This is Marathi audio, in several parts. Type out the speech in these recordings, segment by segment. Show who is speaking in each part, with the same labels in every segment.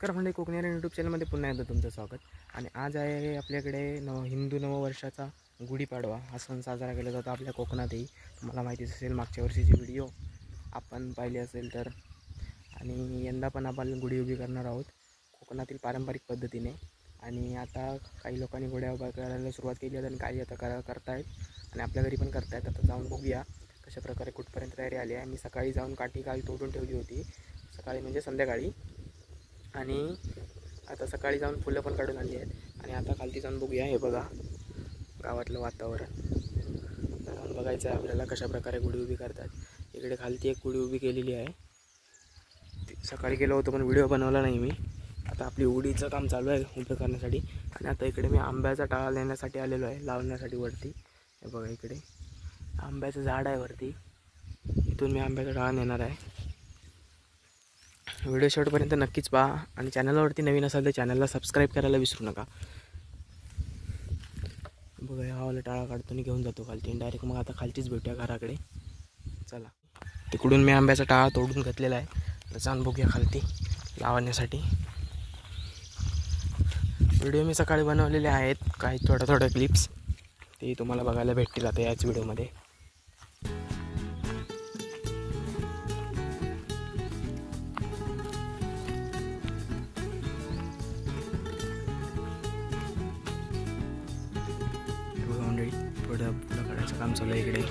Speaker 1: नमस्कार म्हणजे कोकणी यूट्यूब चॅनलमध्ये पुन्हा एकदा तुमचं स्वागत. आणि आज आहे आपल्याकडे हिंदू नववर्षाचा गुढीपाडवा हा सण साजरा केला जातो आपल्या कोकणातही. तुम्हाला माहितीच असेल, मागच्या वर्षीची व्हिडिओ आपण पाहिली असेल तर. आणि यंदा पण आपण गुढी उभी करणार आहोत कोकणातील पारंपरिक पद्धतीने. आणि आता काही लोकांनी गुढ्या उभ्या करायला सुरुवात केली आहे आणि काही आता करतायत आणि आपल्या घरी पण करतायत. आता जाऊन बघूया कशा प्रकारे कुठपर्यंत तयारी आली आहे. मी सकाळी जाऊन काठी काल तोडून ठेवली होती, सकाळी म्हणजे संध्याकाळी. आणि आता सकाळी जाऊन फुलं पण काढून आणली आहेत आणि आता खालती जाऊन बघूया. हे बघा गावातलं वातावरण, जाऊन बघायचं आहे आपल्याला कशा प्रकारे गुढी उभी करतात. इकडे खालती एक गुढी उभी केलेली आहे, सकाळी केलं होतं पण व्हिडिओ बनवला नाही मी. आता आपली उडीचं काम चालू आहे उभं करण्यासाठी. आणि आता इकडे मी आंब्याचा टाळा नेण्यासाठी आलेलो आहे, लावण्यासाठी वरती. हे बघा इकडे आंब्याचं झाड आहे वरती, इथून मी आंब्याचा टाळा नेणार आहे. व्हिडिओ शेवटपर्यंत नक्कीच पहा आणि चॅनलवरती नवीन असाल तर चॅनलला सबस्क्राईब करायला विसरू नका. बघा हा वाला टाळा काढतो आणि घेऊन जातो खालती डायरेक्ट. मग आता खालतीच भेटूया घराकडे. चला, तिकडून मी आंब्याचा टाळा तोडून घेतलेला आहे, तर जाऊन बघूया खालती लावण्यासाठी. व्हिडिओ मी सकाळी बनवलेले आहेत काही थोड्या क्लिप्स, ते तुम्हाला बघायला भेटतील आता याच व्हिडिओमध्ये. थोडं फुलं काढायचं काम चालू आहे इकडे.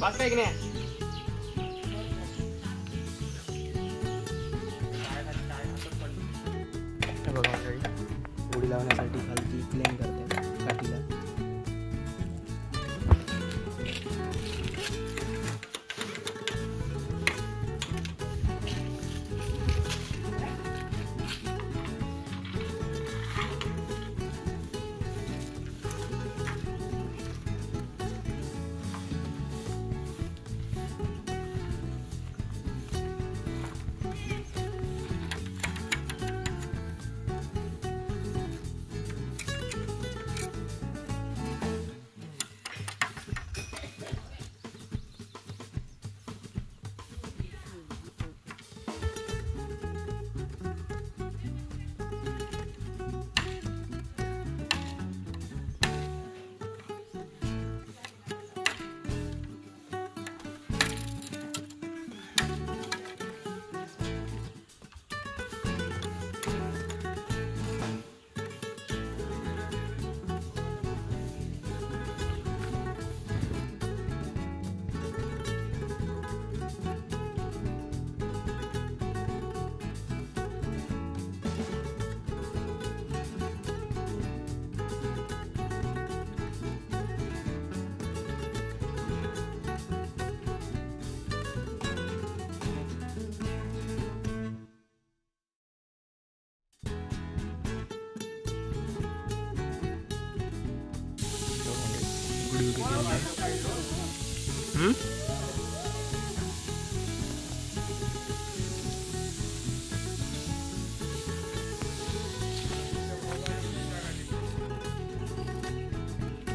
Speaker 1: बात काय की नाही बघा मंडळी, उडी लावण्यासाठी खालती क्लेम करतात काठीला.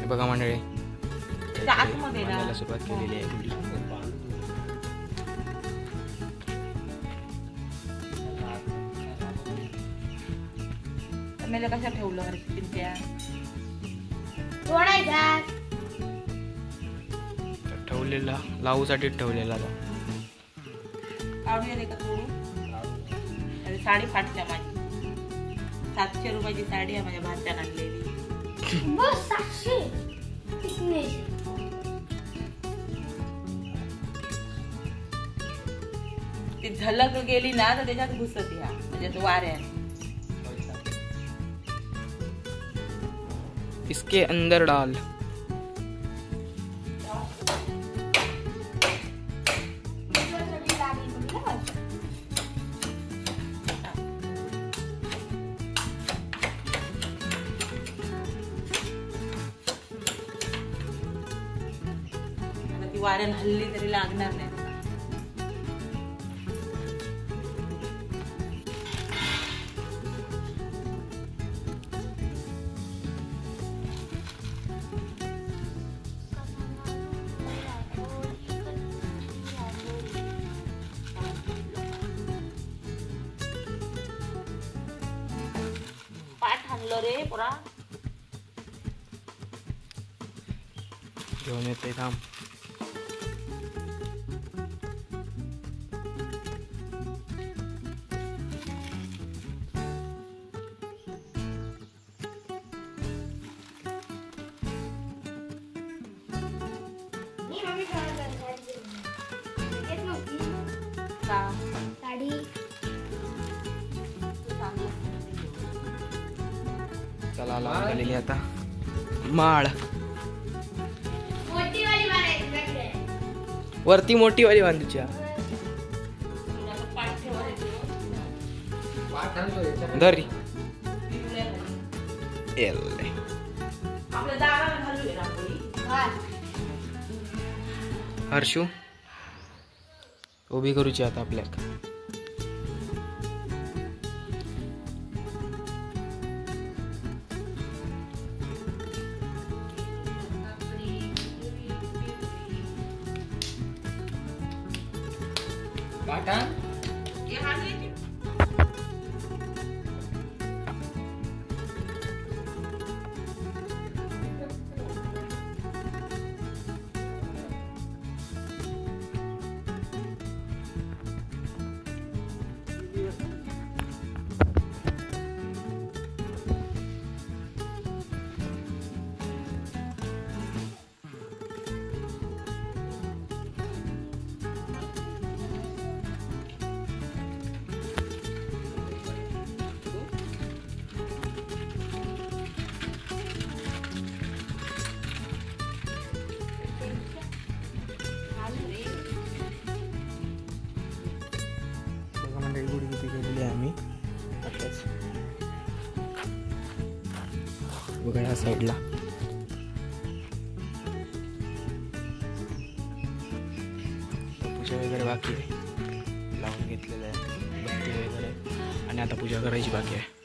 Speaker 1: बघा मंडळी, सुरुवात केलेली आहे गुढी.
Speaker 2: कशा ठेवलं
Speaker 1: ठेवलेला लावूसाठी ठेवलेला.
Speaker 2: साडी फाटल्या माझी, 700 रुपयाची साडी आहे माझ्या भाच्याने आणलेली. ती झलक गेली ना तर त्याच्यात घुसत या म्हणजे वाऱ्यात.
Speaker 1: इसके अंदर डाल.
Speaker 2: ती वाऱ्यानं हल्ली तरी लागणार नाही. पाठ आणलं रे पुरा.
Speaker 1: घेऊन येते थांब. चला लावून झालेली आता माळ. वरती मोठी वाली बांधूच्या. धरी हर्षू उभी करूची आता आपल्याक. गुढी किती केलेली आहे आम्ही आताच. बघा या साईडला पूजा वगैरे बाकी आहे. लावून घेतलेलं आहे बत्ती वगैरे आणि आता पूजा करायची बाकी आहे.